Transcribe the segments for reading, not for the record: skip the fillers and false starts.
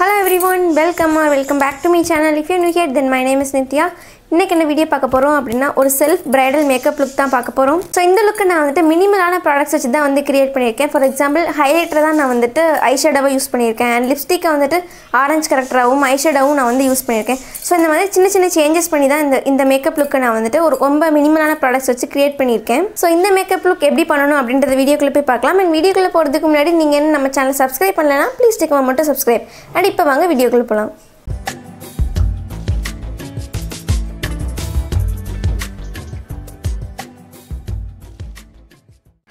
Hello everyone, welcome back to my channel. If you are new here, then my name is Nithya. இன்னைக்கு என்ன video பார்க்க போறோம் அப்படினா ஒரு செல்ஃப் பிரைடல் மேக்கப் லுக் தான் பார்க்க போறோம். சோ இந்த லுக் நான் வந்துட்டு மினிமலான ப்ராடக்ட்ஸ் வச்சு தான் வந்து கிரியேட் பண்ணிருக்கேன். ஃபார் எக்ஸாம்பிள் ஹைலைட்டர் தான் நான் வந்துட்டு ஐஷேடோவை யூஸ் பண்ணிருக்கேன். and லிப்ஸ்டிக் வந்துட்டு ஆரஞ்சு கரெக்டராவும் ஐஷேடோவும் நான் வந்து யூஸ் பண்ணிருக்கேன். சோ இந்த மாதிரி சின்ன சேஞ்சஸ் பண்ணி தான் இந்த மேக்கப் லுக்கை நான் வந்துட்டு ஒரு ரொம்ப மினிமலான ப்ராடக்ட்ஸ் வச்சு கிரியேட் பண்ணிருக்கேன். சோ இந்த மேக்கப் லுக் எப்படி பண்ணனும் அப்படிங்கறத வீடியோக்குள்ள போய் பார்க்கலாம். and வீடியோக்குள்ள போறதுக்கு முன்னாடி நீங்க என்ன நம்ம சேனலை சப்ஸ்கிரைப் பண்ணலனா ப்ளீஸ் டேக் மட்டும் சப்ஸ்கிரைப். and இப்போ வாங்க வீடியோக்குள்ள போலாம்.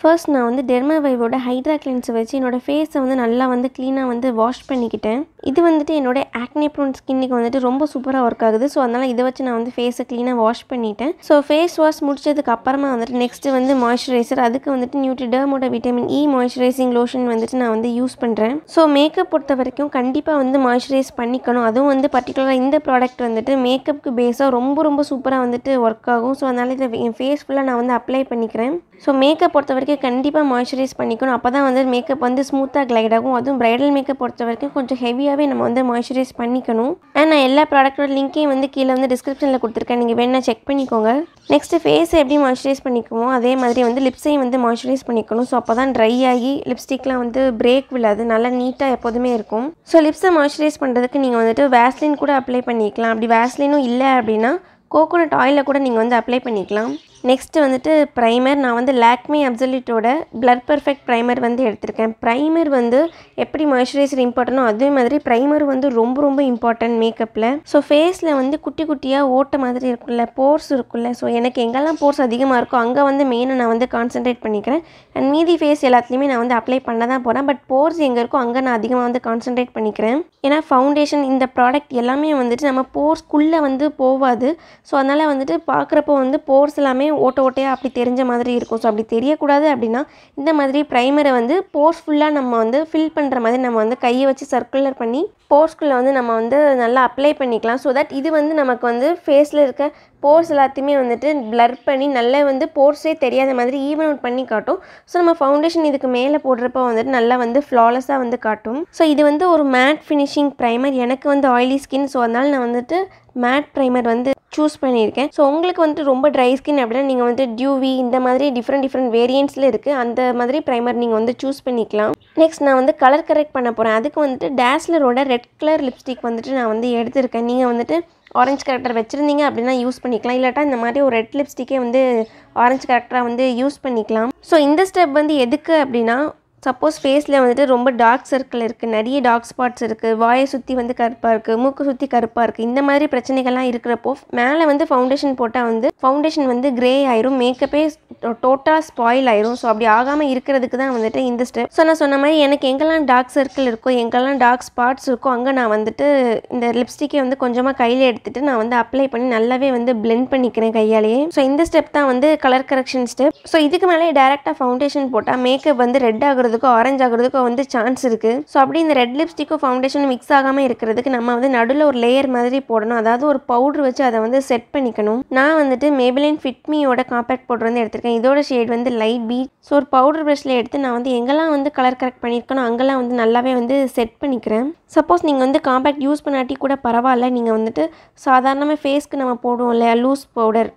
First நான் வந்து டெர்மாவைவோட ஹைட்ரா கிளென்சர் வச்சு என்னோட ஃபேஸை வந்து நல்லா வந்து க்ளீனாக வந்து வாஷ் பண்ணிக்கிட்டேன். இது வந்துட்டு என்னோட ஆக்னே ப்ரோன் ஸ்கின்னுக்கு வந்துட்டு ரொம்ப சூப்பராக ஒர்க் ஆகுது. ஸோ அதனால் இதை வச்சு நான் வந்து ஃபேஸை க்ளீனாக வாஷ் பண்ணிட்டேன். ஸோ ஃபேஸ் வாஷ் முடிச்சதுக்கு அப்புறமா வந்துட்டு நெக்ஸ்ட்டு வந்து மாய்ஸ்சரைசர், அதுக்கு வந்துட்டு நியூட்ரிடர்மோட விட்டமின் இ மாய்ஸ்சரைசிங் லோஷன் வந்துட்டு நான் வந்து யூஸ் பண்ணுறேன். ஸோ மேக்கப் பொறுத்த வரைக்கும் கண்டிப்பாக வந்து மாய்ஸ்சரைஸ் பண்ணிக்கணும். அதுவும் வந்து பர்டிகுலராக இந்த ப்ராடக்ட் வந்துட்டு மேக்கப்புக்கு பேஸாக ரொம்ப சூப்பராக வந்துட்டு ஒர்க் ஆகும். ஸோ அதனால் இதை என் ஃபேஸ் ஃபுல்லாக நான் வந்து அப்ளை பண்ணிக்கிறேன். ஸோ மேக்கப் பொறுத்த வரைக்கும் கண்டிப்பாக மாய்ஸ்சரைஸ் பண்ணிக்கணும். அப்போ தான் வந்து மேக்கப் வந்து ஸ்மூத்தாக கிளைட் ஆகும். அதுவும் பிரைடல் மேக்கப் பொறுத்த வரைக்கும் கொஞ்சம் ஹெவியாகவே நம்ம வந்து மாய்ஸ்சரைஸ் பண்ணிக்கணும். அண்ட் நான் எல்லா ப்ராடக்ட்டோட லிங்க்கையும் வந்து கீழே வந்து டிஸ்கிரிப்ஷனில் கொடுத்துருக்கேன். நீங்கள் வேணால் செக் பண்ணிக்கோங்க. நெக்ஸ்ட்டு ஃபேஸை எப்படி மாய்ஸ்சரைஸ் பண்ணிக்குவோம் அதே மாதிரி வந்து லிப்ஸையும் வந்து மாய்ஸ்சரைஸ் பண்ணிக்கணும். ஸோ அப்போ தான் ட்ரை ஆகி லிப்ஸ்டிக்லாம் வந்து பிரேக் விழாது, நல்லா நீட்டாக எப்போதுமே இருக்கும். ஸோ லிப்ஸை மாய்ஸ்சரைஸ் பண்ணுறதுக்கு நீங்கள் வந்துட்டு வேஸ்லின் கூட அப்ளை பண்ணிக்கலாம். அப்படி வேஸ்லினும் இல்லை அப்படின்னா கோகோனட் ஆயிலில் கூட நீங்கள் வந்து அப்ளை பண்ணிக்கலாம். நெக்ஸ்ட்டு வந்துட்டு ப்ரைமர், நான் வந்து லாக்மே அப்சல்யூட்டோட பிளர் பர்ஃபெக்ட் ப்ரைமர் வந்து எடுத்திருக்கேன். ப்ரைமர் வந்து எப்படி மாய்ஸ்சரைசர் இம்பார்ட்டனோ அதே மாதிரி ப்ரைமர் வந்து ரொம்ப இம்பார்ட்டன்ட் மேக்கப்பில். ஸோ ஃபேஸில் வந்து குட்டியாக ஓட்ட மாதிரி இருக்குல்ல, போர்ஸ் இருக்குல்ல. ஸோ எனக்கு எங்கெல்லாம் போர்ஸ் அதிகமாக இருக்கோ அங்கே வந்து மெயினாக நான் வந்து கான்சன்ட்ரேட் பண்ணிக்கிறேன். அண்ட் மீதி ஃபேஸ் எல்லாத்துலேயுமே நான் வந்து அப்ளை பண்ண தான் போகிறேன். பட் போர்ஸ் எங்கே இருக்கோ அங்கே நான் அதிகமாக வந்து கான்சன்ட்ரேட் பண்ணிக்கிறேன். ஏன்னா ஃபவுண்டேஷன் இந்த ப்ராடக்ட் எல்லாமே வந்துட்டு நம்ம போர்ஸ்க்குள்ளே வந்து போகாது. ஸோ அதனால் வந்துட்டு பார்க்குறப்போ வந்து போர்ஸ் எல்லாமே ஓட்டையாக அப்படி தெரிஞ்ச மாதிரி இருக்கும். ஸோ அப்படி தெரியக்கூடாது அப்படின்னா இந்த மாதிரி ப்ரைமரை வந்து போர்ஸ் ஃபுல்லாக நம்ம வந்து ஃபில் பண்ணுற மாதிரி நம்ம வந்து கையை வச்சு சர்க்குலர் பண்ணி போர்ஸ்குள்ளே வந்து நம்ம வந்து நல்லா அப்ளை பண்ணிக்கலாம். ஸோ தட் இது வந்து நமக்கு வந்து ஃபேஸில் இருக்க போர்ஸ் எல்லாத்தையுமே வந்துட்டு பிளர் பண்ணி நல்லா வந்து போர்ஸே தெரியாத மாதிரி ஈவன் அவுட் பண்ணி காட்டும். ஸோ நம்ம ஃபவுண்டேஷன் இதுக்கு மேலே போடுறப்போ வந்துட்டு நல்லா வந்து ஃப்ளாலெஸ்ஸாக வந்து காட்டும். ஸோ இது வந்து ஒரு மேட் ஃபினிஷிங் ப்ரைமர். எனக்கு வந்து ஆயிலி ஸ்கின், ஸோ அதனால் நான் வந்துட்டு மேட் ப்ரைமர் வந்து சூஸ் பண்ணியிருக்கேன். ஸோ உங்களுக்கு வந்துட்டு ரொம்ப ட்ரை ஸ்கின் அப்படின்னா நீங்கள் வந்து டியூவி இந்த மாதிரி டிஃப்ரெண்ட் வேரியன்ட்ஸில் இருக்குது. அந்த மாதிரி ப்ரைமர் நீங்கள் வந்து சூஸ் பண்ணிக்கலாம். நெக்ஸ்ட் நான் வந்து கலர் கரெக்ட் பண்ண போகிறேன். அதுக்கு வந்துட்டு டாஸ்லரோட ரெட் கலர் லிப்ஸ்டிக் வந்துட்டு நான் வந்து எடுத்திருக்கேன். நீங்கள் வந்துட்டு ஆரஞ்சு கரெக்டர் வச்சுருந்தீங்க அப்படின்னா யூஸ் பண்ணிக்கலாம். இல்லாட்டா இந்த மாதிரி ஒரு ரெட் லிப்ஸ்டிக்கே வந்து ஆரஞ்சு கரெக்டராக வந்து யூஸ் பண்ணிக்கலாம். ஸோ இந்த ஸ்டெப் வந்து எதுக்கு அப்படின்னா சப்போஸ் ஃபேஸில் வந்துட்டு ரொம்ப டார்க் சர்க்கிள் இருக்குது, நிறைய டார்க் ஸ்பாட்ஸ் இருக்குது, வாயை சுற்றி வந்து கருப்பாக இருக்குது, மூக்கு சுற்றி கருப்பாக இருக்குது, இந்த மாதிரி பிரச்சனைகள்லாம் இருக்கிறப்போ மேலே வந்து ஃபவுண்டேஷன் போட்டால் வந்து ஃபவுண்டேஷன் வந்து கிரே ஆயிரும், மேக்கப்பே டோட்டலாக ஸ்பாயில் ஆயிரும். ஸோ அப்படி ஆகாமல் இருக்கிறதுக்கு தான் வந்துட்டு இந்த ஸ்டெப். ஸோ நான் சொன்ன மாதிரி எனக்கு எங்கெல்லாம் டார்க் சர்க்கிள் இருக்கோ எங்கெல்லாம் டார்க் ஸ்பாட்ஸ் இருக்கோ அங்கே நான் வந்துட்டு இந்த லிப்ஸ்டிக்கை வந்து கொஞ்சமாக கையில் எடுத்துகிட்டு நான் வந்து அப்ளை பண்ணி நல்லாவே வந்து பிளெண்ட் பண்ணிக்கிறேன் கையாலேயே. ஸோ இந்த ஸ்டெப் தான் வந்து கலர் கரெக்ஷன் ஸ்டெப். ஸோ இதுக்கு மேலே டேரெக்டாக ஃபவுண்டேஷன் போட்டால் மேக்கப் வந்து ரெட் ஆகுறது ஆரஞ்சு ஆகுறதுக்கு வந்து சான்ஸ் இருக்குது. ஸோ அப்படி இந்த ரெட் லிப்ஸ்டிக்கும் ஃபவுண்டேஷனும் மிக்ஸ் ஆகாமல் இருக்கிறதுக்கு நம்ம வந்து நடுவில் ஒரு லேயர் மாதிரி போடணும். அதாவது ஒரு பவுடர் வச்சு அதை வந்து செட் பண்ணிக்கணும். நான் வந்துட்டு Maybelline Fit Meயோட காம்பேக்ட் பவுடர் வந்து எடுத்திருக்கேன். இதோட ஷேட் வந்து லைட் பீச். ஸோ ஒரு பவுடர் ப்ரஷில் எடுத்து நான் வந்து எங்கெல்லாம் வந்து கலர் கரெக்ட் பண்ணியிருக்கணும் அங்கெல்லாம் வந்து நல்லாவே வந்து செட் பண்ணிக்கிறேன். சப்போஸ் நீங்கள் வந்து காம்பேக்ட் யூஸ் பண்ணாட்டி கூட பரவாயில்ல, நீங்கள் வந்துட்டு சாதாரணமாக ஃபேஸ்க்கு நம்ம போடுவோம் இல்லையா லூஸ் பவுடர்,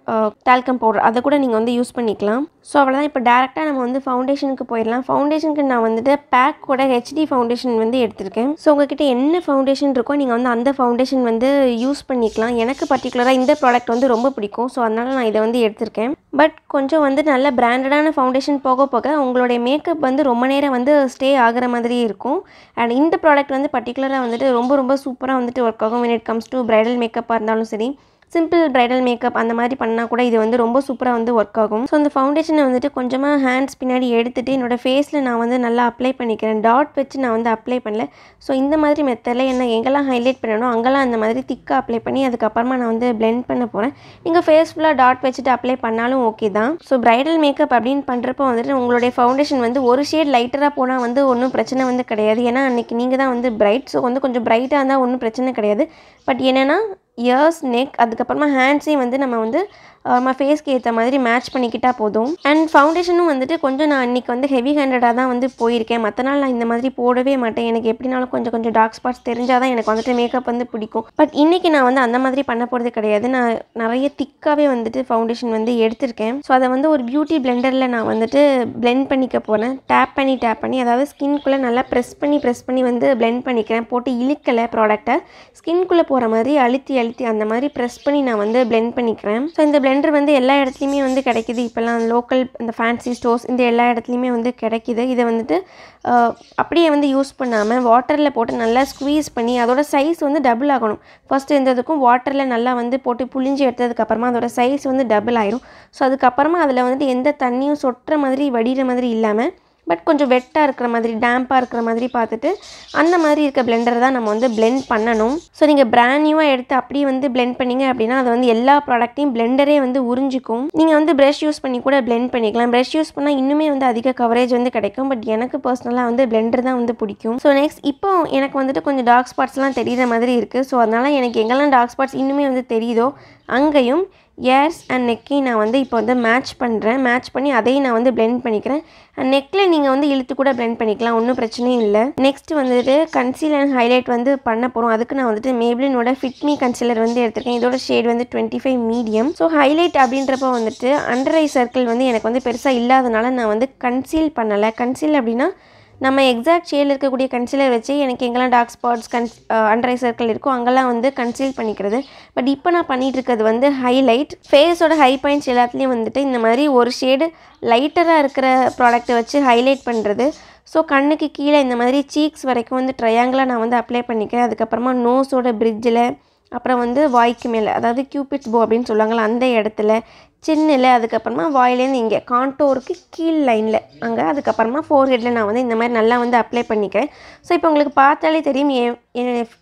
டால்கம் பவுடர், அதை கூட நீங்கள் வந்து யூஸ் பண்ணிக்கலாம். ஸோ அவ்வளோதான். இப்போ டேரெக்டாக நம்ம வந்து ஃபவுண்டேஷனுக்கு போயிடலாம். ஃபவுண்டேஷனுக்கு நான் வந்துட்டு பேக்கோட ஹெச்டி ஃபவுண்டேஷன் வந்து எடுத்திருக்கேன். ஸோ உங்ககிட்ட என்ன ஃபவுண்டேஷன் இருக்கோ நீங்கள் வந்து அந்த ஃபவுண்டேஷன் வந்து யூஸ் பண்ணிக்கலாம். எனக்கு பர்டிகுலராக இந்த ப்ராடக்ட் வந்து ரொம்ப பிடிக்கும். ஸோ அதனால் நான் இதை வந்து எடுத்திருக்கேன். பட் கொஞ்சம் வந்து நல்ல பிராண்டடான ஃபவுண்டேஷன் போக உங்களுடைய மேக்கப் வந்து ரொம்ப நேரம் வந்து ஸ்டே ஆகிற மாதிரி இருக்கும். அண்ட் இந்த ப்ராடக்ட் வந்து பர்டிகுலராக வந்துட்டு ரொம்ப சூப்பராக வந்துட்டு ஒர்க் ஆகும். when it comes to bridal மேக்கப்பாக இருந்தாலும் சரி, சிம்பிள் பிரைடல் மேக்கப் அந்த மாதிரி பண்ணால் கூட இது வந்து ரொம்ப சூப்பராக வந்து ஒர்க் ஆகும். ஸோ அந்த ஃபவுண்டேஷனை வந்துட்டு கொஞ்சமாக ஹேண்ட்ஸ் பின்னாடி எடுத்துகிட்டு என்னோடய ஃபேஸில் நான் வந்து நல்லா அப்ளை பண்ணிக்கிறேன். டாட் வச்சு நான் வந்து அப்ளை பண்ணல. ஸோ இந்த மாதிரி மெத்தடில் என்ன எங்கெல்லாம் ஹைலைட் பண்ணணும் அங்கெல்லாம் அந்த மாதிரி திக்காக அப்ளை பண்ணி அதுக்கப்புறமா நான் வந்து பிளெண்ட் பண்ண போகிறேன். நீங்கள் ஃபேஸ் ஃபுல்லாக டாட் வச்சுட்டு அப்ளை பண்ணாலும் ஓகே தான். ஸோ பிரைடல் மேக்கப் அப்படின்னு பண்ணுறப்போ வந்துட்டு உங்களுடைய ஃபவுண்டேஷன் வந்து ஒரு ஷேட் லைட்டராக போனால் வந்து ஒன்றும் பிரச்சனை வந்து கிடையாது. ஏன்னா அன்றைக்கி நீங்கள் தான் வந்து பிரைட். ஸோ வந்து கொஞ்சம் பிரைட்டாக இருந்தால் ஒன்றும் பிரச்சனை கிடையாது. பட் என்னென்னா இயர்ஸ், நெக், அதுக்கப்புறமா ஹேண்ட்ஸையும் வந்து நம்ம வந்து நம்ம ஃபேஸ்க்கு ஏற்ற மாதிரி மேட்ச் பண்ணிக்கிட்டால் போதும். அண்ட் ஃபவுண்டேஷனும் வந்துட்டு கொஞ்சம் நான் இன்றைக்கி வந்து ஹெவி ஹேண்டடாக தான் வந்து போயிருக்கேன். மற்ற நாள் நான் இந்த மாதிரி போடவே மாட்டேன். எனக்கு எப்படினாலும் கொஞ்சம் கொஞ்சம் டார்க் ஸ்பாட்ஸ் தெரிஞ்சால் தான் எனக்கு வந்துட்டு மேக்கப் வந்து பிடிக்கும். பட் இன்றைக்கி நான் வந்து அந்த மாதிரி பண்ண போகிறது கிடையாது. நான் நிறைய திக்காகவே வந்துட்டு ஃபவுண்டேஷன் வந்து எடுத்திருக்கேன். ஸோ அதை வந்து ஒரு பியூட்டி பிளெண்டரில் நான் வந்துட்டு பிளெண்ட் பண்ணிக்க போகிறேன். டேப் பண்ணி அதாவது ஸ்கின்குள்ளே நல்லா ப்ரெஸ் பண்ணி வந்து பிளெண்ட் பண்ணிக்கிறேன். போட்டு இழுக்கலை ப்ராடக்டை, ஸ்கின்குள்ளே போகிற மாதிரி அழுத்தி அந்த மாதிரி ப்ரெஸ் பண்ணி நான் வந்து பிளெண்ட் பண்ணிக்கிறேன். ஸோ இந்த பிளெண்டர் வந்து எல்லா இடத்துலையுமே வந்து கிடைக்கிது. இப்போல்லாம் லோக்கல் இந்த ஃபேன்சி ஸ்டோர்ஸ் இந்த எல்லா இடத்துலையுமே வந்து கிடைக்கிது. இதை வந்துட்டு அப்படியே வந்து யூஸ் பண்ணாமல் வாட்டரில் போட்டு நல்லா ஸ்குவீஸ் பண்ணி அதோட சைஸ் வந்து டபுள் ஆகணும். ஃபஸ்ட்டு இந்த இதுக்கும் வாட்டரில் நல்லா வந்து போட்டு புளிஞ்சு எடுத்ததுக்கப்புறமா அதோட சைஸ் வந்து டபுள் ஆயிரும். ஸோ அதுக்கப்புறமா அதில் வந்துட்டு எந்த தண்ணியும் சொட்டுற மாதிரி வடிகிற மாதிரி இல்லாமல் பட் கொஞ்சம் வெட்டாக இருக்கிற மாதிரி டேம்பாக இருக்கிற மாதிரி பார்த்துட்டு அந்த மாதிரி இருக்க பிளெண்டரை தான் நம்ம வந்து பிளெண்ட் பண்ணணும். ஸோ நீங்கள் பிராண்ட் நியூவாக எடுத்து அப்படியே வந்து பிளெண்ட் பண்ணிங்க அப்படின்னா அது வந்து எல்லா ப்ராடக்ட்டையும் பிளெண்டரே வந்து உறிஞ்சிக்கும். நீங்கள் வந்து ப்ரஷ் யூஸ் பண்ணி கூட பிளெண்ட் பண்ணிக்கலாம். ப்ரஷ் யூஸ் பண்ணால் இன்னுமே வந்து அதிக கவரேஜ் வந்து கிடைக்கும். பட் எனக்கு பர்சனலாக வந்து பிளெண்டர் தான் வந்து பிடிக்கும். ஸோ நெக்ஸ்ட் இப்போ எனக்கு வந்துட்டு கொஞ்சம் டார்க் ஸ்பாட்ஸ்லாம் தெரிகிற மாதிரி இருக்குது. ஸோ அதனால் எனக்கு எங்கெல்லாம் டார்க் ஸ்பாட்ஸ் இன்னுமே வந்து தெரியுதோ அங்கேயும் ஏர்ஸ் அண்ட் நெக்கையும் நான் வந்து இப்போ வந்து மேட்ச் பண்ணி அதையும் நான் வந்து பிளெண்ட் பண்ணிக்கிறேன். அண்ட் நெக்கில் நீங்கள் வந்து இழுத்து கூட பிளெண்ட் பண்ணிக்கலாம், ஒன்றும் பிரச்சனையும் இல்லை. நெக்ஸ்ட் வந்துட்டு கன்சீல் அண்ட் ஹைலைட் வந்து பண்ண போகிறோம். அதுக்கு நான் வந்துட்டு மேப்ளினோட ஃபிட் மீ கன்சீலர் வந்து எடுத்திருக்கேன். இதோட ஷேட் வந்து 25 மீடியம். ஸோ ஹைலைட் அப்படின்றப்ப வந்துட்டு அண்டர் ஐ சர்க்கிள் வந்து எனக்கு வந்து பெருசாக இல்லாதனால நான் வந்து கன்சீல் பண்ணலை. கன்சீல் அப்படின்னா நம்ம எக்ஸாக்ட் ஷேடில் இருக்கக்கூடிய கன்சீலர் வச்சு எனக்கு எங்கெல்லாம் dark spots under eye circle இருக்கோ அங்கெல்லாம் வந்து கன்சீல் பண்ணிக்கிறது. பட் இப்போ நான் பண்ணிகிட்டு இருக்கிறது வந்து ஹைலைட். ஃபேஸோட ஹை பாயிண்ட்ஸ் எல்லாத்துலேயும் வந்துட்டு இந்த மாதிரி ஒரு ஷேடு லைட்டராக இருக்கிற ப்ராடக்ட்டை வச்சு ஹைலைட் பண்ணுறது. ஸோ கண்ணுக்கு கீழே இந்த மாதிரி சீக்ஸ் வரைக்கும் வந்து ட்ரையாங்கிளாக நான் வந்து அப்ளை பண்ணிக்கிறேன். அதுக்கப்புறமா நோஸோட பிரிட்ஜில், அப்புறம் வந்து வாய்க்கு மேலே அதாவது கியூபிட்ஸ் போ அப்படின்னு சொல்லுவாங்கள்ல அந்த இடத்துல, சின்னில், அதுக்கப்புறமா வாயிலேருந்து இங்கே கான்டோருக்கு கீழ் லைனில் அங்கே, அதுக்கப்புறமா ஃபோர்ஹெட்டில் நான் வந்து இந்த மாதிரி நல்லா வந்து அப்ளை பண்ணிக்கிறேன். ஸோ இப்போ உங்களுக்கு பார்த்தாலே தெரியும்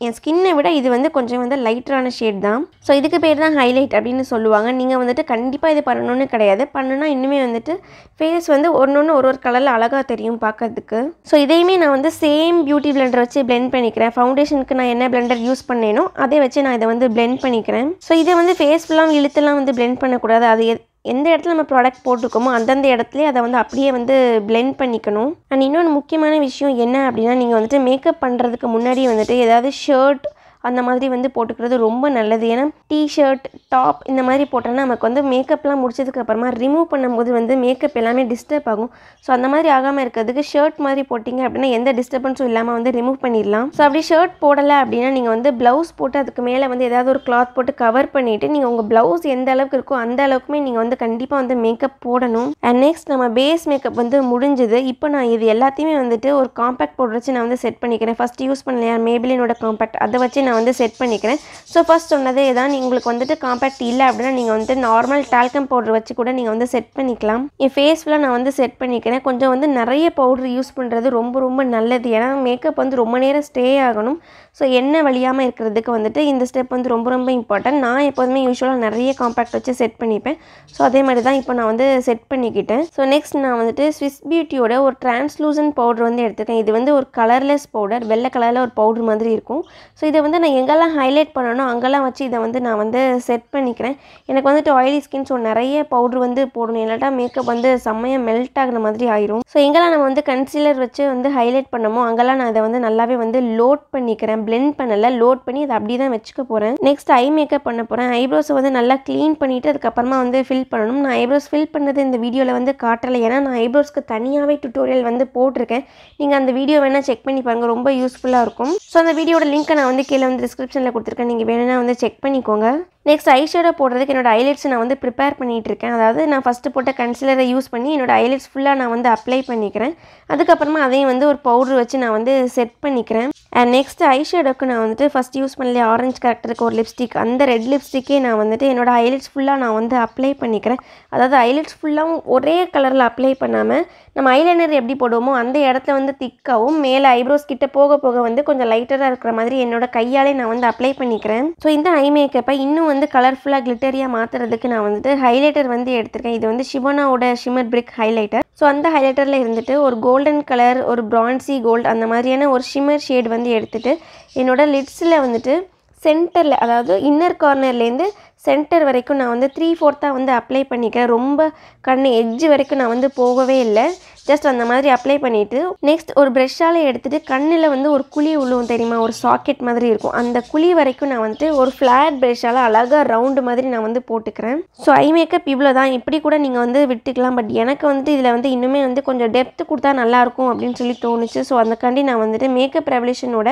என் ஸ்கின்னை விட இது வந்து கொஞ்சம் வந்து லைட்டரான ஷேட் தான். ஸோ இதுக்கு பேர் தான் ஹைலைட் அப்படின்னு சொல்லுவாங்க. நீங்கள் வந்துட்டு கண்டிப்பாக இது பண்ணணும்னு கிடையாது. பண்ணுனா இன்னுமே வந்துட்டு ஃபேஸ் வந்து ஒன்று ஒரு கலரில் அழகாக தெரியும் பார்க்கறதுக்கு. ஸோ இதையுமே நான் வந்து சேம் பியூட்டி பிளெண்டர் வச்சு பிளெண்ட் பண்ணிக்கிறேன். ஃபவுண்டேஷனுக்கு நான் என்ன பிளெண்டர் யூஸ் பண்ணேனோ அதை வச்சு நான் இதை வந்து பிளெண்ட் பண்ணிக்கிறேன். ஸோ இதை வந்து ஃபேஸ் ஃபுல்லாக இழுத்துலாம் வந்து பிளெண்ட் பண்ணக்கூடாது. அது எந்த இடத்துல நம்ம ப்ராடக்ட் போட்டிருக்கோமோ அந்தந்த இடத்துலேயே அதை வந்து அப்படியே வந்து பிளெண்ட் பண்ணிக்கணும். அண்ட் இன்னொன்று முக்கியமான விஷயம் என்ன அப்படின்னா, நீங்கள் வந்துட்டு மேக்கப் பண்ணுறதுக்கு முன்னாடி வந்துட்டு ஏதாவது ஷர்ட் அந்த மாதிரி வந்து போட்டுக்கிறது ரொம்ப நல்லது. ஏன்னா டிஷர்ட், டாப் இந்த மாதிரி போட்டோன்னா நமக்கு வந்து மேக்கப்லாம் முடிச்சதுக்கு அப்புறமா ரிமூவ் பண்ணும்போது வந்து மேக்கப் எல்லாமே டிஸ்டர்ப் ஆகும். ஸோ அந்த மாதிரி ஆகாமல் இருக்கிறதுக்கு ஷர்ட் மாதிரி போட்டிங்க அப்படின்னா எந்த டிஸ்டர்பன்ஸும் இல்லாமல் வந்து ரிமூவ் பண்ணிடலாம். ஸோ அப்படி ஷர்ட் போடலை அப்படின்னா நீங்கள் வந்து ப்ளவுஸ் போட்டு அதுக்கு மேலே வந்து ஏதாவது ஒரு கிளாத் போட்டு கவர் பண்ணிவிட்டு நீங்கள் உங்கள் ப்ளவுஸ் எந்த அளவுக்கு இருக்கோ அந்த அளவுக்குமே நீங்கள் வந்து கண்டிப்பாக வந்து மேக்கப் போடணும். அண்ட் நெக்ஸ்ட் நம்ம பேஸ் மேக்கப் வந்து முடிஞ்சது. இப்போ நான் இது எல்லாத்தையுமே வந்துட்டு ஒரு காம்பேக்ட் பவுடர் வச்சு நான் வந்து செட் பண்ணிக்கிறேன். ஃபஸ்ட் யூஸ் பண்ணலையா மேபிளினோட காம்பேக்ட், அதை வச்சு நான் வந்து செட் பண்ணிக்கிறேன். ஸோ ஃபஸ்ட் சொன்னதே தான், உங்களுக்கு வந்துட்டு காம்பேக்ட் இல்லை அப்படின்னா நீங்கள் வந்து நார்மல் டால்கம் பவுடர் வச்சு கூட நீங்கள் வந்து செட் பண்ணிக்கலாம். என் ஃபேஸ் ஃபுல்லாக நான் வந்து செட் பண்ணிக்கிறேன். கொஞ்சம் வந்து நிறைய பவுடர் யூஸ் பண்ணுறது ரொம்ப நல்லது. ஏன்னா மேக்கப் வந்து ரொம்ப நேரம் ஸ்டே ஆகணும். ஸோ எண்ணெய் வழியாமல் இருக்கிறதுக்கு வந்துட்டு இந்த ஸ்டெப் வந்து ரொம்ப இம்பார்ட்டன்ட். நான் எப்போதுமே யூஸ்வலாக நிறைய காம்பேக்ட் வச்சு செட் பண்ணிப்பேன். ஸோ அதே மாதிரி தான் இப்போ நான் வந்து செட் பண்ணிக்கிட்டேன். ஸோ நெக்ஸ்ட் நான் வந்துட்டு ஸ்விஸ் பியூட்டியோட ஒரு டிரான்ஸ்லூசன்ட் பவுடர் வந்து எடுத்துருக்கேன். இது வந்து ஒரு கலர்லெஸ் பவுடர், வெள்ளை கலரில் ஒரு பவுடர் மாதிரி இருக்கும். ஸோ இதை வந்து நான் எங்கெல்லாம் ஹைலைட் பண்ணணும் அங்கெல்லாம் வச்சு இதை வந்து நான் வந்து செட் பண்ணிக்கிறேன். எனக்கு வந்துட்டு ஆயிலி ஸ்கின், ஸோ நிறைய பவுடர் வந்து போடணும், இல்லாட்டா மேக்கப் வந்து செம்மையாக மெல்ட் ஆகிற மாதிரி ஆயிரும். ஸோ எங்கெல்லாம் நம்ம வந்து கன்சீலர் வச்சு வந்து ஹைலைட் பண்ணமோ அங்கெல்லாம் நான் இதை வந்து நல்லாவே வந்து லோட் பண்ணிக்கிறேன். பிளெண்ட் பண்ணலை, லோட் பண்ணி அதை அப்படி தான் வச்சுக்க போகிறேன். நெக்ஸ்ட் ஐ மேக்கப் பண்ண போகிறேன். ஐப்ரோஸை வந்து நல்லா க்ளீன் பண்ணிவிட்டு அதுக்கப்புறமா வந்து ஃபில் பண்ணணும். நான் ஐப்ரோஸ் ஃபில் பண்ணது இந்த வீடியோவில் வந்து காட்டலை, ஏன்னா நான் ஐப்ரோஸ்க்கு தனியாகவே டுட்டோரியல் வந்து போட்டிருக்கேன். நீங்கள் அந்த வீடியோ வேணால் செக் பண்ணி பாருங்கள், ரொம்ப யூஸ்ஃபுல்லாக இருக்கும். ஸோ அந்த வீடியோட லிங்க்கை நான் வந்து கீழே வந்து டிஸ்கிரிப்ஷனில் கொடுத்துருக்கேன், நீங்கள் வேணும்னா வந்து செக் பண்ணிக்கோங்க. நெக்ஸ்ட் ஐஷேடோ போடுறதுக்கு என்னோட ஐலைட்ஸ் நான் வந்து ப்ரிப்பேர் பண்ணிகிட்டு இருக்கேன். அதாவது நான் ஃபஸ்ட்டு போட்ட கன்சீலரை யூஸ் பண்ணி என்னோட ஐலைட்ஸ் ஃபுல்லாக நான் வந்து அப்ளை பண்ணிக்கிறேன். அதுக்கப்புறமா அதையும் வந்து ஒரு பவுடர் வச்சு நான் வந்து செட் பண்ணிக்கிறேன். அண்ட் நெக்ஸ்ட் ஐஷேடோக்கு நான் வந்துட்டு ஃபஸ்ட் யூஸ் பண்ணல ஆரஞ்சு கரெக்டருக்கு ஒரு லிப்ஸ்டிக், அந்த ரெட் லிப்ஸ்டிக்கே நான் வந்துட்டு என்னோட ஐலைட்ஸ் ஃபுல்லாக நான் வந்து அப்ளை பண்ணிக்கிறேன். அதாவது ஐலைட்ஸ் ஃபுல்லாகவும் ஒரே கலரில் அப்ளை பண்ணாமல் நம்ம ஐலைனர் எப்படி போடுவோமோ அந்த இடத்துல வந்து திக்காகவும் மேலே ஐப்ரோஸ் கிட்ட போக வந்து கொஞ்சம் லைட்டராக இருக்கிற மாதிரி என்னோட கையாலே நான் வந்து அப்ளை பண்ணிக்கிறேன். ஸோ இந்த ஐ மேக்கப்பை இன்னும் வந்து கலர்ஃபுல்லாக கிளிட்டரியாக மாற்றுறதுக்கு நான் வந்துட்டு ஹைலைட்டர் வந்து எடுத்திருக்கேன். இது வந்து சிவனாவோட ஷிம்மர் பிரிக் ஹைலைட்டர். ஸோ அந்த ஹைலைட்டரில் இருந்துட்டு ஒரு கோல்டன் கலர், ஒரு பிரான்சி கோல்டு அந்த மாதிரியான ஒரு ஷிம்மர் ஷேட் வந்து எடுத்துகிட்டு என்னோட லிட்ஸில் வந்துட்டு சென்டரில், அதாவது இன்னர் கார்னர்லேருந்து சென்டர் வரைக்கும் நான் வந்து 3/4 வந்து அப்ளை பண்ணிக்கிறேன். ரொம்ப கண் எட்ஜ் வரைக்கும் நான் வந்து போகவே இல்லை. ஜஸ்ட் அந்த மாதிரி அப்ளை பண்ணிவிட்டு நெக்ஸ்ட் ஒரு ப்ரெஷ்ஷால் எடுத்துகிட்டு கண்ணில் வந்து ஒரு குழி உழுவும் தெரியுமா, ஒரு சாக்கெட் மாதிரி இருக்கும், அந்த குழி வரைக்கும் நான் வந்துட்டு ஒரு ஃப்ளாட் ப்ரெஷ்ஷால் அழகாக ரவுண்டு மாதிரி நான் வந்து போட்டுக்கிறேன். ஸோ ஐ மேக்கப் இவ்வளோ தான். இப்படி கூட நீங்கள் வந்து விட்டுக்கலாம். பட் எனக்கு வந்துட்டு இதில் வந்து இன்னுமே வந்து கொஞ்சம் டெப்த்து கொடுத்தா நல்லாயிருக்கும் அப்படின்னு சொல்லி தோணுச்சு. ஸோ அதுக்காண்டி நான் வந்துட்டு மேக்கப் ரெவல்யூஷனோட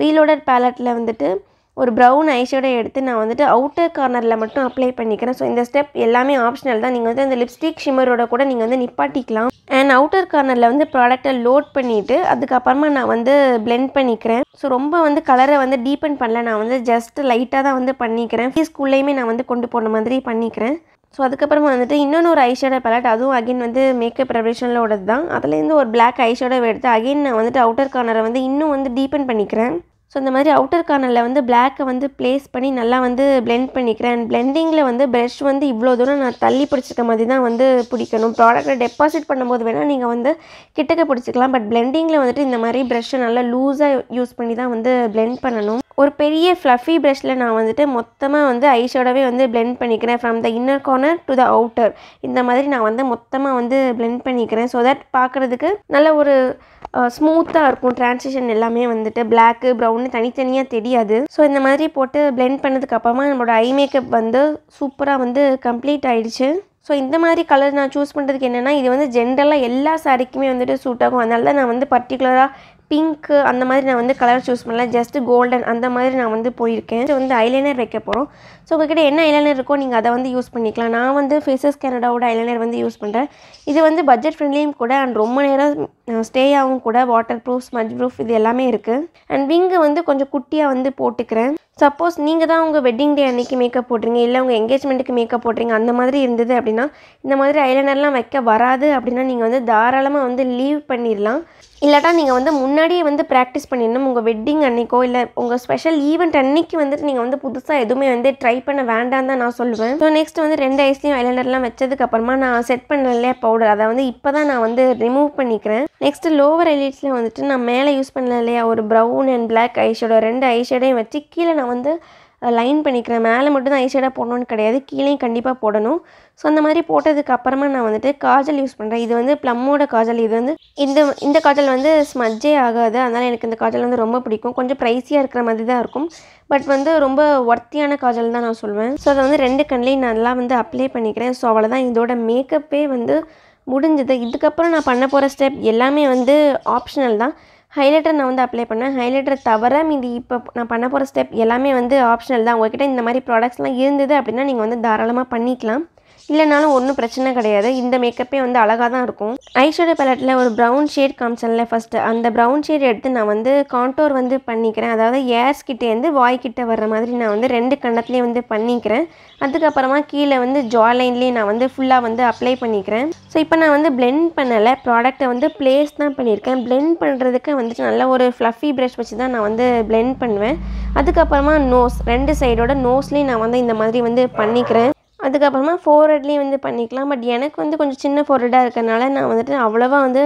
ரீலோடட் பேலட்டில் வந்துட்டு ஒரு ப்ரௌன் ஐஷேடோ எடுத்து நான் வந்துட்டு அவுட்டர் கார்னரில் மட்டும் அப்ளை பண்ணிக்கிறேன். ஸோ இந்த ஸ்டெப் எல்லாமே ஆப்ஷனல் தான். நீங்கள் வந்து அந்த லிப்ஸ்டிக் ஷிம்மரோட கூட நீங்கள் வந்து நிப்பாட்டிக்கலாம். அண்ட் அவுட்டர் கார்னரில் வந்து ப்ராடக்டை லோட் பண்ணிவிட்டு அதுக்கப்புறமா நான் வந்து பிளெண்ட் பண்ணிக்கிறேன். ஸோ ரொம்ப வந்து கலரை வந்து டீப்பன் பண்ணல, நான் வந்து ஜஸ்ட் லைட்டாக தான் வந்து பண்ணிக்கிறேன். ஸ்கூல்லையுமே நான் வந்து கொண்டு போன மாதிரி பண்ணிக்கிறேன். ஸோ அதுக்கப்புறமா வந்துட்டு இன்னொரு ஐஷேடோ பேலட், அதுவும் அகைன் வந்து மேக்கப் ரெவல்யூஷனோடது தான். அதுலேருந்து ஒரு பிளாக் ஐஷேடோ எடுத்து அகைன் நான் வந்துட்டு அவுட்டர் கார்னரை வந்து இன்னும் வந்து டீப்பன் பண்ணிக்கிறேன். ஸோ இந்த மாதிரி அவுட்டர் கார்னரில் வந்து பிளாக்கை வந்து ப்ளேஸ் பண்ணி நல்லா வந்து பிளெண்ட் பண்ணிக்கிறேன். அண்ட் பிளெண்டிங்கில் வந்து ப்ரஷ் வந்து இவ்வளோ தூரம் நான் தள்ளி பிடிச்சிக்க மாதிரி தான் வந்து பிடிக்கணும். ப்ராடக்ட்டை டெபாசிட் பண்ணும்போது வேணால் நீங்கள் வந்து கிட்டக்க பிடிச்சிக்கலாம். பட் பிளெண்டிங்கில் வந்துட்டு இந்த மாதிரி ப்ரஷ்ஷை நல்லா லூஸாக யூஸ் பண்ணி தான் வந்து பிளெண்ட் பண்ணணும். ஒரு பெரிய ஃப்ளஃபி ப்ரஷில் நான் வந்துட்டு மொத்தமாக வந்து ஐஷேடோவே வந்து பிளெண்ட் பண்ணிக்கிறேன். From the inner corner to the outer இந்த மாதிரி நான் வந்து மொத்தமாக வந்து பிளெண்ட் பண்ணிக்கிறேன். ஸோ தட் பார்க்குறதுக்கு நல்ல ஒரு ஸ்மூத்தாக இருக்கும். ட்ரான்சிஷன் எல்லாமே வந்துட்டு பிளாக்கு ப்ரௌன்னு தனித்தனியாக தெரியாது. ஸோ இந்த மாதிரி போட்டு பிளெண்ட் பண்ணதுக்கப்புறமா நம்மளோட ஐ மேக்கப் வந்து சூப்பராக வந்து கம்ப்ளீட் ஆகிடுச்சு. ஸோ இந்த மாதிரி கலர் நான் சூஸ் பண்ணுறதுக்கு என்னென்னா, இது வந்து ஜென்ரலாக எல்லா சாரிக்குமே வந்துட்டு சூட் ஆகும். அதனால தான் நான் வந்து பர்டிகுலராக பிங்க்கு அந்த மாதிரி நான் வந்து கலர் சூஸ் பண்ணல. ஜஸ்ட்டு கோல்டன் அந்த மாதிரி நான் வந்து போயிருக்கேன். இது வந்து ஐலைனர் வைக்க போகிறோம். ஸோ உங்கள்கிட்ட என்ன ஐலைனர் இருக்கோ நீங்கள் அதை வந்து யூஸ் பண்ணிக்கலாம். நான் வந்து ஃபேஸஸ் கனடாவோட ஐலைனர் வந்து யூஸ் பண்ணுறேன். இது வந்து பட்ஜெட் ஃப்ரெண்ட்லியும் கூட அண்ட் ரொம்ப நேரம் ஸ்டே ஆகும் கூட. வாட்டர் ப்ரூஃப், ஸ்மஜ் ப்ரூஃப் இது எல்லாமே இருக்குது. அண்ட் விங்கு வந்து கொஞ்சம் குட்டியாக வந்து போட்டுக்கிறேன். சப்போஸ் நீங்கள் தான் உங்கள் வெட்டிங் டே அன்றைக்கி மேக்கப் போடுறீங்க, இல்லை உங்கள் எங்கேஜ்மெண்ட்டுக்கு மேக்கப் போடுறீங்க, அந்த மாதிரி இருந்தது அப்படின்னா இந்த மாதிரி ஐலைனர்லாம் வைக்க வராது அப்படின்னா நீங்கள் வந்து தாராளமாக வந்து லீவ் பண்ணிடலாம். இல்லாட்டா நீங்கள் வந்து முன்னாடியே வந்து ப்ராக்டிஸ் பண்ணிடணும். உங்கள் வெட்டிங் அன்றைக்கோ இல்லை உங்கள் ஸ்பெஷல் ஈவெண்ட் அன்றைக்கி வந்துட்டு நீங்கள் வந்து புதுசாக எதுவுமே வந்து ட்ரை பண்ண வேண்டாம் தான் நான் சொல்லுவேன். ஸோ நெக்ஸ்ட் வந்து 2 ஐஸ்லையும் ஐலைனர்லாம் வச்சதுக்கப்புறமா நான் செட் பண்ண இல்லையா பவுடர், அதை வந்து இப்போ தான் நான் வந்து ரிமூவ் பண்ணிக்கிறேன். நெக்ஸ்ட்டு லோவர் ஐலைட்ஸில் வந்துட்டு நான் மேலே யூஸ் பண்ணல இல்லையா ஒரு ப்ரௌன் அண்ட் பிளாக் ஐஷேடோ, 2 ஐஷேடையும் வச்சு கீழே நான் வந்து லைன் பண்ணிக்கிறேன். மேலே மட்டும் தான் ஐஷேடோ போடணும்னு கிடையாது, கீழேயும் கண்டிப்பாக போடணும். ஸோ அந்த மாதிரி போட்டதுக்கு அப்புறமா நான் வந்துட்டு காஜல் யூஸ் பண்ணுறேன். இது வந்து ப்ளம்மோட காஜல். இது வந்து இந்த காஜல் வந்து ஸ்மஜ்ஜே ஆகாது. அதனால் எனக்கு இந்த காஜல் வந்து ரொம்ப பிடிக்கும். கொஞ்சம் ப்ரைஸியாக இருக்கிற மாதிரி தான் இருக்கும், பட் வந்து ரொம்ப ஒர்த்தியான காஜல் தான் நான் சொல்வேன். ஸோ அதை வந்து 2 கண்லேயும் நல்லா வந்து அப்ளை பண்ணிக்கிறேன். ஸோ அவ்வளோதான், இதோட மேக்கப்பே வந்து முடிஞ்சது. இதுக்கப்புறம் நான் பண்ண போகிற ஸ்டெப் எல்லாமே வந்து ஆப்ஷனல் தான். ஹைலைட்டர் நான் வந்து அப்ளை பண்ணேன். ஹைலைட்டரை தவிர மீதி இப்போ நான் பண்ண போகிற ஸ்டெப் எல்லாமே வந்து ஆப்ஷனல் தான். உங்கள்கிட்ட இந்த மாதிரி ப்ராடக்ட்ஸ்லாம் இருந்தது அப்படின்னா நீங்கள் வந்து தாராளமாக பண்ணிக்கலாம். இல்லைனாலும் ஒன்றும் பிரச்சனை கிடையாது. இந்த மேக்கப்பே வந்து அழகாக தான் இருக்கும். ஐஷேடோ பேலட்டில் ஒரு ப்ரௌன் ஷேட் காமிச்சேன்ல ஃபஸ்ட்டு, அந்த ப்ரௌன் ஷேட் எடுத்து நான் வந்து கான்டோர் வந்து பண்ணிக்கிறேன். அதாவது ஏர்ஸ் கிட்டேருந்து வாய்க்கிட்ட வர்ற மாதிரி நான் வந்து 2 கண்ணத்துலேயும் வந்து பண்ணிக்கிறேன். அதுக்கப்புறமா கீழே வந்து ஜா லைன்லேயே நான் வந்து ஃபுல்லாக வந்து அப்ளை பண்ணிக்கிறேன். ஸோ இப்போ நான் வந்து பிளெண்ட் பண்ணலை, ப்ராடக்ட்டை வந்து ப்ளேஸ் தான் பண்ணியிருக்கேன். பிளெண்ட் பண்ணுறதுக்கு வந்துட்டு நல்ல ஒரு ஃப்ளஃபி ப்ரஷ் வச்சு தான் நான் வந்து பிளெண்ட் பண்ணுவேன். அதுக்கப்புறமா நோஸ் 2 சைடோட நோஸ்லேயும் நான் வந்து இந்த மாதிரி வந்து பண்ணிக்கிறேன். அதுக்கப்புறமா ஃபோர்ஹெட்லேயும் வந்து பண்ணிக்கலாம். பட் எனக்கு வந்து கொஞ்சம் சின்ன ஃபோர்ஹெட்டாக இருக்கிறனால நான் வந்துட்டு அவ்வளோவா வந்து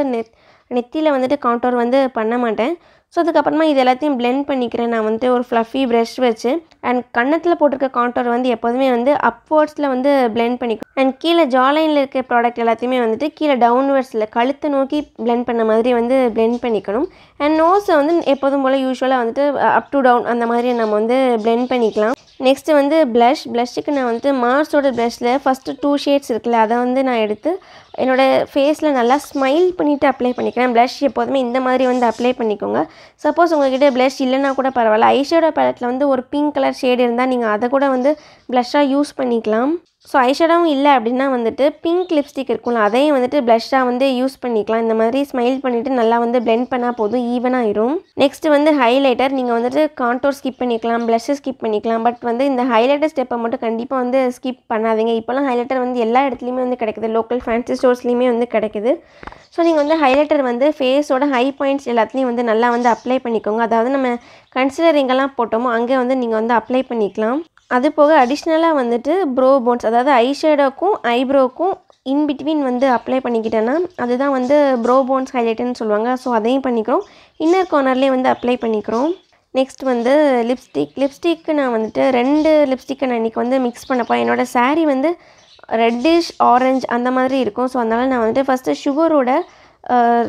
நெத்தியில் வந்துட்டு கான்டோர் வந்து பண்ண மாட்டேன். ஸோ அதுக்கப்புறமா இது எல்லாத்தையும் பிளெண்ட் பண்ணிக்கிறேன் நான் வந்துட்டு ஒரு ஃப்ளஃபி ப்ரஷ் வச்சு. அண்ட் கன்னத்தில் போட்டிருக்க கான்டோர் வந்து எப்போதுமே வந்து அப்வர்ட்ஸில் வந்து பிளெண்ட் பண்ணிக்கணும். அண்ட் கீழே ஜாலைனில் இருக்க ப்ராடக்ட் எல்லாத்தையுமே வந்துட்டு கீழே டவுன்வர்ட்ஸில் கழுத்தை நோக்கி பிளெண்ட் பண்ண மாதிரி வந்து பிளெண்ட் பண்ணிக்கணும். அண்ட் நோஸை வந்து எப்போதும் போல் யூஸ்வலாக வந்துட்டு அப் டு டவுன் அந்த மாதிரி நம்ம வந்து பிளெண்ட் பண்ணிக்கலாம். நெக்ஸ்ட்டு வந்து ப்ளஷ்ஷுக்கு நான் வந்துட்டு மார்ஸோட ப்ளஷ்ஷில் ஃபஸ்ட்டு 2 ஷேட்ஸ் இருக்குல்ல, அதை வந்து நான் எடுத்து என்னோடய ஃபேஸில் நல்லா ஸ்மைல் பண்ணிவிட்டு அப்ளை பண்ணிக்கிறேன். ப்ளஷ் எப்போதுமே இந்த மாதிரி வந்து அப்ளை பண்ணிக்கோங்க. சப்போஸ் உங்கள்கிட்ட ப்ளஷ் இல்லைனா கூட பரவாயில்ல, ஐஷேடோ பேலட்டில் வந்து ஒரு பிங்க் கலர் ஷேடு இருந்தால் நீங்கள் அதை கூட வந்து ப்ளஷ்ஷாக யூஸ் பண்ணிக்கலாம். ஸோ ஐஷேடோவும் இல்லை அப்படின்னா வந்துட்டு பிங்க் லிப்ஸ்டிக் இருக்கும்ல, அதையும் வந்துட்டு ப்ளஷ்ஷாக வந்து யூஸ் பண்ணிக்கலாம். இந்த மாதிரி ஸ்மைல் பண்ணிவிட்டு நல்லா வந்து பிளெண்ட் பண்ணால் போதும், ஈவனாகிடும். நெக்ஸ்ட்டு வந்து ஹைலைட்டர். நீங்கள் வந்துட்டு கான்டோர் ஸ்கிப் பண்ணிக்கலாம், ப்ளஷ்ஷை ஸ்கிப் பண்ணிக்கலாம். பட் வந்து இந்த ஹைலைட்டர் ஸ்டெப்பை மட்டும் கண்டிப்பாக வந்து ஸ்கிப் பண்ணாதீங்க. இப்போலாம் ஹைலைட்டர் வந்து எல்லா இடத்துலையுமே வந்து கிடைக்குது, லோக்கல் ஃபேன்சி ஸ்டோர்ஸ்லையுமே வந்து கிடைக்குது. ஸோ நீங்கள் வந்து ஹைலைட்டர் வந்து ஃபேஸோட ஹை பாயிண்ட்ஸ் எல்லாத்துலேயும் வந்து நல்லா வந்து அப்ளை பண்ணிக்கோங்க. அதாவது நம்ம கன்சிலர் எங்கெல்லாம் போட்டோமோ அங்கே வந்து நீங்கள் வந்து அப்ளை பண்ணிக்கலாம். அது போக அடிஷ்னலாக வந்துட்டு ப்ரோ போன்ஸ், அதாவது ஐஷேடோக்கும் ஐப்ரோக்கும் இன்பிட்வீன் வந்து அப்ளை பண்ணிக்கிட்டேன்னா அதுதான் வந்து ப்ரோ போன்ஸ் ஹைலைட்டுன்னு சொல்லுவாங்க. ஸோ அதையும் பண்ணிக்கிறோம். இன்னர் கார்னர்லேயே வந்து அப்ளை பண்ணிக்கிறோம். நெக்ஸ்ட் வந்து லிப்ஸ்டிக்கு நான் வந்துட்டு 2 லிப்ஸ்டிக்கை நான் இன்றைக்கி வந்து மிக்ஸ் பண்ணப்போ என்னோடய saree வந்து ரெட்டிஷ் ஆரஞ்ச் அந்த மாதிரி இருக்கும். ஸோ அதனால் நான் வந்துட்டு ஃபஸ்ட்டு சுகரோட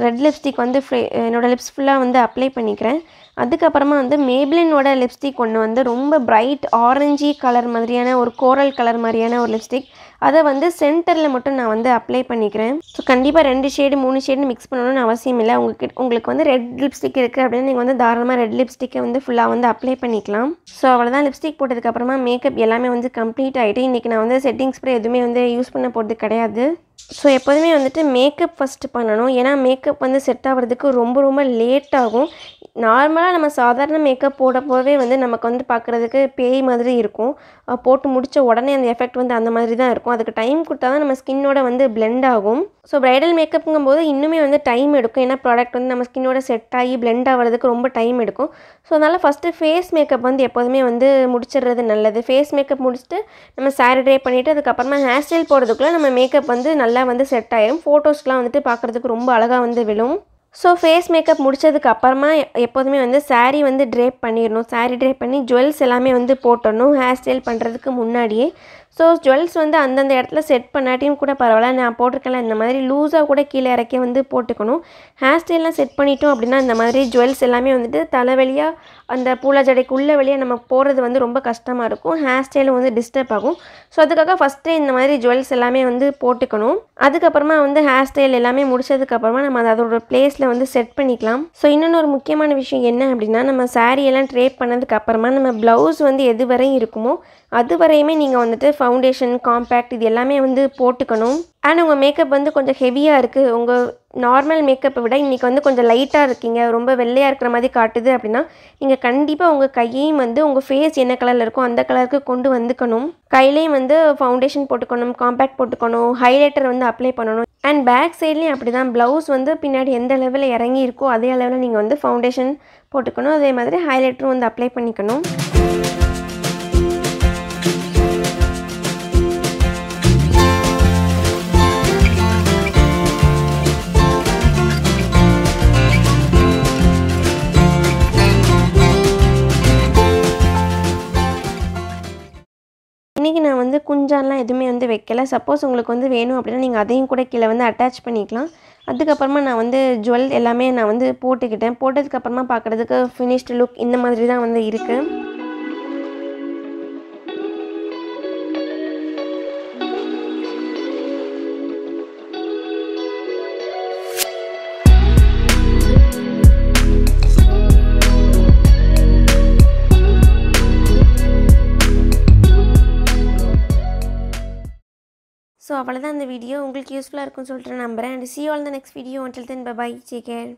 ரெட் லிப்ஸ்டிக் வந்து என்னோடய லிப்ஸ் ஃபுல்லாக வந்து அப்ளை பண்ணிக்கிறேன். அதுக்கப்புறமா வந்து மேப்ளினோட லிப்ஸ்டிக் ஒன்று வந்து ரொம்ப பிரைட் ஆரஞ்சி கலர் மாதிரியான ஒரு கோரல் கலர் மாதிரியான ஒரு லிப்ஸ்டிக், அதை வந்து சென்டரில் மட்டும் நான் வந்து அப்ளை பண்ணிக்கிறேன். ஸோ கண்டிப்பாக 2 ஷேடு 3 ஷேடு மிக்ஸ் பண்ணணும்னு அவசியம் இல்லை. உங்களுக்கு வந்து ரெட் லிப்ஸ்டிக் இருக்குது அப்படின்னா நீங்கள் வந்து தாராளமாக ரெட் லிப்ஸ்டிக்கை வந்து ஃபுல்லாக வந்து அப்ளை பண்ணிக்கலாம். ஸோ அவ்வளோதான், லிப்ஸ்டிக் போட்டதுக்கப்புறமா மேக்கப் எல்லாமே வந்து கம்ப்ளீட் ஆகிட்டு இன்றைக்கி நான் வந்து செட்டிங் ஸ்ப்ரே எதுவுமே வந்து யூஸ் பண்ண போகிறது கிடையாது. ஸோ எப்போதுமே வந்துட்டு மேக்கப் ஃபஸ்ட்டு பண்ணணும். ஏன்னா மேக்கப் வந்து செட் ஆகிறதுக்கு ரொம்ப ரொம்ப லேட் ஆகும். நார்மலாக நம்ம சாதாரண மேக்கப் போடப்போவே வந்து நமக்கு வந்து பார்க்குறதுக்கு பேய் மாதிரி இருக்கும். போட்டு முடித்த உடனே அந்த எஃபெக்ட் வந்து அந்த மாதிரி தான் இருக்கும். அதுக்கு டைம் கொடுத்தா தான் நம்ம ஸ்கின்னோட வந்து பிளெண்ட் ஆகும். ஸோ ப்ரைடல் மேக்கப்புங்கும் போது இன்னுமே வந்து டைம் எடுக்கும். ஏன்னா ப்ராடக்ட் வந்து நம்ம ஸ்கின்னோட செட் ஆகி பிளெண்ட் ஆகிறதுக்கு ரொம்ப டைம் எடுக்கும். ஸோ அதனால் ஃபஸ்ட்டு ஃபேஸ் மேக்கப் வந்து எப்போதுமே வந்து முடிச்சிடுறது நல்லது. ஃபேஸ் மேக்கப் முடிச்சுட்டு நம்ம சாரி ட்ரை பண்ணிவிட்டு அதுக்கப்புறமா ஹேர் ஸ்டைல் போடுறதுக்குள்ளே நம்ம மேக்கப் வந்து நல்லா வந்து செட் ஆகிடும். ஃபோட்டோஸ்லாம் வந்துட்டு பார்க்குறதுக்கு ரொம்ப அழகாக வந்து விழும். ஸோ ஃபேஸ் மேக்கப் முடித்ததுக்கு அப்புறமா எப்போதுமே வந்து சாரீ வந்து ட்ரேப் பண்ணிடணும். சாரீ ட்ரேப் பண்ணி ஜுவல்ஸ் எல்லாமே வந்து போட்டுடணும் ஹேர் ஸ்டைல் பண்ணுறதுக்கு முன்னாடியே. ஸோ ஜுவல்ஸ் வந்து அந்தந்த இடத்துல செட் பண்ணாட்டியும் கூட பரவாயில்ல, நான் போட்டிருக்கலாம் இந்த மாதிரி லூஸாக கூட கீழே இறக்கி வந்து போட்டுக்கணும். ஹேர் ஸ்டைல்லாம் செட் பண்ணிட்டோம் அப்படின்னா இந்த மாதிரி ஜுவல்ஸ் எல்லாமே வந்துட்டு தலைவலியாக அந்த பூலா ஜடைக்கு உள்ள வழியாக நம்ம போகிறது வந்து ரொம்ப கஷ்டமாக இருக்கும். ஹேர் ஸ்டைலும் வந்து டிஸ்டர்ப் ஆகும். ஸோ அதுக்காக ஃபஸ்ட்டே இந்த மாதிரி ஜுவல்ஸ் எல்லாமே வந்து போட்டுக்கணும். அதுக்கப்புறமா வந்து ஹேர் ஸ்டைல் எல்லாமே முடிச்சதுக்கப்புறமா நம்ம அதோட பிளேஸில் வந்து செட் பண்ணிக்கலாம். ஸோ இன்னொன்று ஒரு முக்கியமான விஷயம் என்ன அப்படின்னா, நம்ம சாரீ எல்லாம் ட்ரேப் பண்ணதுக்கப்புறமா நம்ம ப்ளவுஸ் வந்து எது வரையும் இருக்குமோ அது வரையுமே நீங்கள் வந்துட்டு ஃபவுண்டேஷன் காம்பேக்ட் இது எல்லாமே வந்து போட்டுக்கணும். அண்ட் உங்கள் மேக்கப் வந்து கொஞ்சம் ஹெவியாக இருக்குது, உங்கள் நார்மல் மேக்கப்பை விட இன்றைக்கி வந்து கொஞ்சம் லைட்டாக இருக்கீங்க, ரொம்ப வெள்ளையாக இருக்கிற மாதிரி காட்டுது அப்படின்னா நீங்கள் கண்டிப்பாக உங்கள் கையையும் வந்து உங்கள் ஃபேஸ் என்ன கலரில் இருக்கோ அந்த கலருக்கு கொண்டு வந்துக்கணும். கையிலையும் வந்து ஃபவுண்டேஷன் போட்டுக்கணும், காம்பேக்ட் போட்டுக்கணும், ஹைலைட்டர் வந்து அப்ளை பண்ணணும். அண்ட் பேக் சைட்லேயும் அப்படி தான், ப்ளவுஸ் வந்து பின்னாடி எந்த லெவலில் இறங்கி இருக்கோ அதே அளவில் நீங்கள் வந்து ஃபவுண்டேஷன் போட்டுக்கணும். அதே மாதிரி ஹைலைட்டரும் வந்து அப்ளை பண்ணிக்கணும். இன்றைக்கி நான் வந்து குஞ்சான்லாம் எதுவுமே வந்து வைக்கல. சப்போஸ் உங்களுக்கு வந்து வேணும் அப்படின்னா நீங்கள் அதையும் கூட கீழே வந்து அட்டாச் பண்ணிக்கலாம். அதுக்கப்புறமா நான் வந்து ஜுவல் எல்லாமே நான் வந்து போட்டுக்கிட்டேன். போட்டதுக்கப்புறமா பார்க்குறதுக்கு ஃபினிஷ்டு லுக் இந்த மாதிரி தான் வந்து இருக்குது. ஸோ அவ்வளோதான் இந்த வீடியோ. உங்களுக்கு யூஸ்ஃபுல்லாக இருக்கும்னு சொல்லிட்டு நம்புகிறேன். And see you all in the next video. Until then, bye bye, take care.